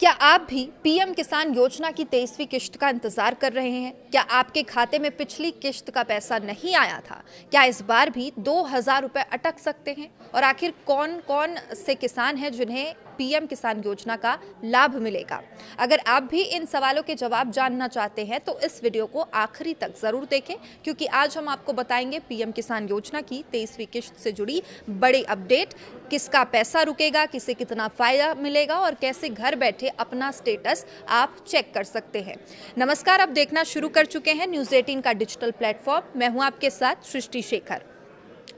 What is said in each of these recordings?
क्या आप भी पीएम किसान योजना की 23वीं किश्त का इंतजार कर रहे हैं? क्या आपके खाते में पिछली किश्त का पैसा नहीं आया था? क्या इस बार भी 2,000 रुपए अटक सकते हैं? और आखिर कौन कौन से किसान हैं जिन्हें पीएम किसान योजना का लाभ मिलेगा? अगर आप भी इन सवालों के जवाब जानना चाहते हैं तो इस वीडियो को आखिरी तक जरूर देखें, क्योंकि आज हम आपको बताएंगे पीएम किसान योजना की 23वीं किश्त से जुड़ी बड़ी अपडेट। किसका पैसा रुकेगा, किसे कितना फायदा मिलेगा और कैसे घर बैठे अपना स्टेटस आप चेक कर सकते हैं। नमस्कार, आप देखना शुरू कर चुके हैं न्यूज़ 18 का डिजिटल प्लेटफॉर्म। मैं हूं आपके साथ सृष्टि शेखर।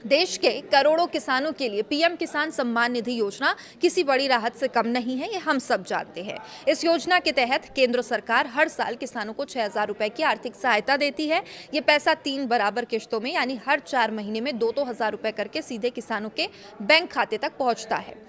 देश के करोड़ों किसानों के लिए पीएम किसान सम्मान निधि योजना किसी बड़ी राहत से कम नहीं है, ये हम सब जानते हैं। इस योजना के तहत केंद्र सरकार हर साल किसानों को 6,000 रुपए की आर्थिक सहायता देती है। ये पैसा 3 बराबर किश्तों में यानी हर 4 महीने में 2-2 हज़ार रुपए करके सीधे किसानों के बैंक खाते तक पहुंचता है।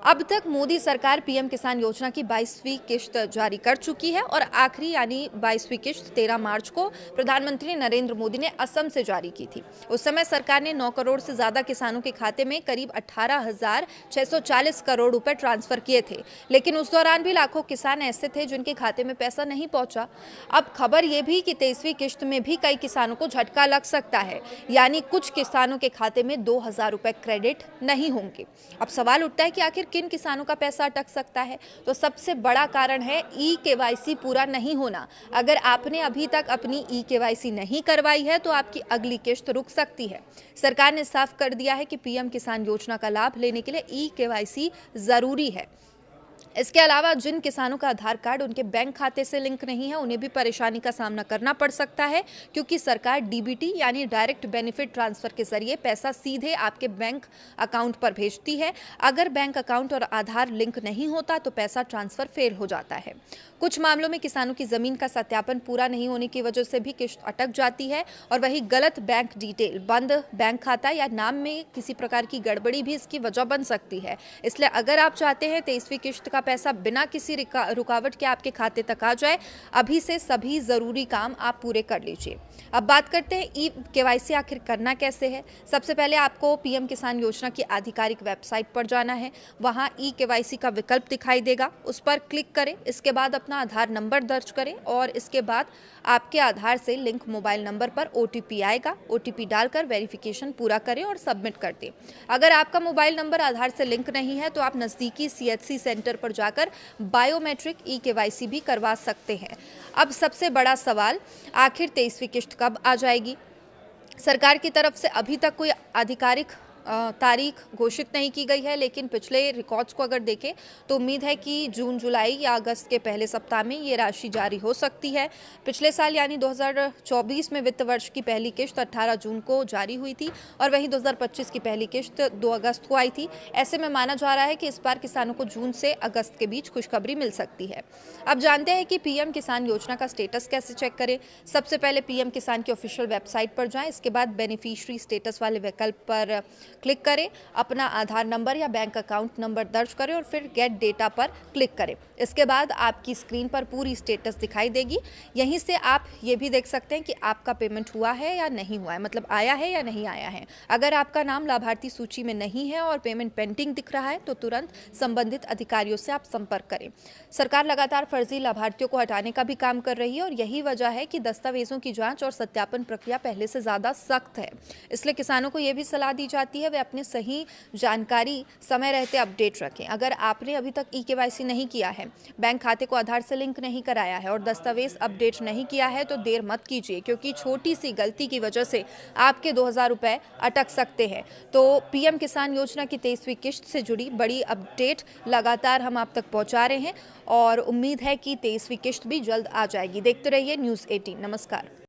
अब तक मोदी सरकार पीएम किसान योजना की 22वीं किश्त जारी कर चुकी है और आखिरी यानी 22वीं किश्त 13 मार्च को प्रधानमंत्री नरेंद्र मोदी ने असम से जारी की थी। उस समय सरकार ने 9 करोड़ से ज्यादा किसानों के खाते में करीब 18,640 करोड़ रुपए ट्रांसफर किए थे, लेकिन उस दौरान भी लाखों किसान ऐसे थे जिनके खाते में पैसा नहीं पहुंचा। अब खबर यह भी कि 23वीं किश्त में भी कई किसानों को झटका लग सकता है, यानी कुछ किसानों के खाते में 2,000 रुपए क्रेडिट नहीं होंगे। अब सवाल उठता है कि आखिर किन किसानों का पैसा अटक सकता है? तो सबसे बड़ा कारण है ई-केवाईसी पूरा नहीं होना। अगर आपने अभी तक अपनी ई-केवाईसी नहीं करवाई है तो आपकी अगली किश्त रुक सकती है। सरकार ने साफ कर दिया है कि पीएम किसान योजना का लाभ लेने के लिए ई-केवाईसी जरूरी है। इसके अलावा जिन किसानों का आधार कार्ड उनके बैंक खाते से लिंक नहीं है, उन्हें भी परेशानी का सामना करना पड़ सकता है, क्योंकि सरकार डीबीटी यानी डायरेक्ट बेनिफिट ट्रांसफर के जरिए पैसा सीधे आपके बैंक अकाउंट पर भेजती है। अगर बैंक अकाउंट और आधार लिंक नहीं होता तो पैसा ट्रांसफर फेल हो जाता है। कुछ मामलों में किसानों की जमीन का सत्यापन पूरा नहीं होने की वजह से भी किश्त अटक जाती है, और वही गलत बैंक डिटेल, बंद बैंक खाता या नाम में किसी प्रकार की गड़बड़ी भी इसकी वजह बन सकती है। इसलिए अगर आप चाहते हैं 23वीं किश्त का पैसा बिना किसी रुकावट के आपके खाते तक आ जाए, अभी से सभी जरूरी काम आप पूरे कर लीजिए। अब बात करते हैं ई-केवाईसी आखिर करना कैसे है। सबसे पहले आपको पीएम किसान योजना की आधिकारिक वेबसाइट पर जाना है। वहां ई-केवाईसी का विकल्प दिखाई देगा, उस पर क्लिक करें। इसके बाद अपना आधार नंबर दर्ज करें और इसके बाद आपके आधार से लिंक मोबाइल नंबर पर ओटीपी आएगा। ओटीपी डालकर वेरिफिकेशन पूरा करें और सबमिट कर दें। अगर आपका मोबाइल नंबर आधार से लिंक नहीं है तो आप नजदीकी सीएचसी सेंटर पर जाकर बायोमेट्रिक ई-केवाईसी भी करवा सकते हैं। अब सबसे बड़ा सवाल, आखिर 23वीं किश्त कब आ जाएगी? सरकार की तरफ से अभी तक कोई आधिकारिक तारीख घोषित नहीं की गई है, लेकिन पिछले रिकॉर्ड्स को अगर देखें तो उम्मीद है कि जून, जुलाई या अगस्त के पहले सप्ताह में ये राशि जारी हो सकती है। पिछले साल यानी 2024 में वित्त वर्ष की पहली किश्त 18 जून को जारी हुई थी और वहीं 2025 की पहली किश्त 2 अगस्त को आई थी। ऐसे में माना जा रहा है कि इस बार किसानों को जून से अगस्त के बीच खुशखबरी मिल सकती है। अब जानते हैं कि पीएम किसान योजना का स्टेटस कैसे चेक करें। सबसे पहले पीएम किसान की ऑफिशियल वेबसाइट पर जाएं। इसके बाद बेनिफिशियरी स्टेटस वाले विकल्प पर क्लिक करें, अपना आधार नंबर या बैंक अकाउंट नंबर दर्ज करें और फिर गेट डेटा पर क्लिक करें। इसके बाद आपकी स्क्रीन पर पूरी स्टेटस दिखाई देगी। यहीं से आप ये भी देख सकते हैं कि आपका पेमेंट हुआ है या नहीं हुआ है, मतलब आया है या नहीं आया है। अगर आपका नाम लाभार्थी सूची में नहीं है और पेमेंट पेंडिंग दिख रहा है तो तुरंत संबंधित अधिकारियों से आप संपर्क करें। सरकार लगातार फर्जी लाभार्थियों को हटाने का भी काम कर रही है और यही वजह है कि दस्तावेजों की जांच और सत्यापन प्रक्रिया पहले से ज्यादा सख्त है। इसलिए किसानों को यह भी सलाह दी जाती है वे अपनी सही जानकारी समय रहते अपडेट रखें। अगर आपने अभी तक ई-केवाईसी नहीं किया है, बैंक खाते को आधार से लिंक नहीं कराया है और दस्तावेज अपडेट नहीं किया है तो देर मत कीजिए, क्योंकि छोटी सी गलती की वजह से आपके 2,000 रुपए अटक सकते हैं। तो पीएम किसान योजना की 23वीं किश्त से जुड़ी बड़ी अपडेट लगातार हम आप तक पहुंचा रहे हैं और उम्मीद है कि 23वीं किश्त भी जल्द आ जाएगी। देखते रहिए न्यूज़ 18। नमस्कार।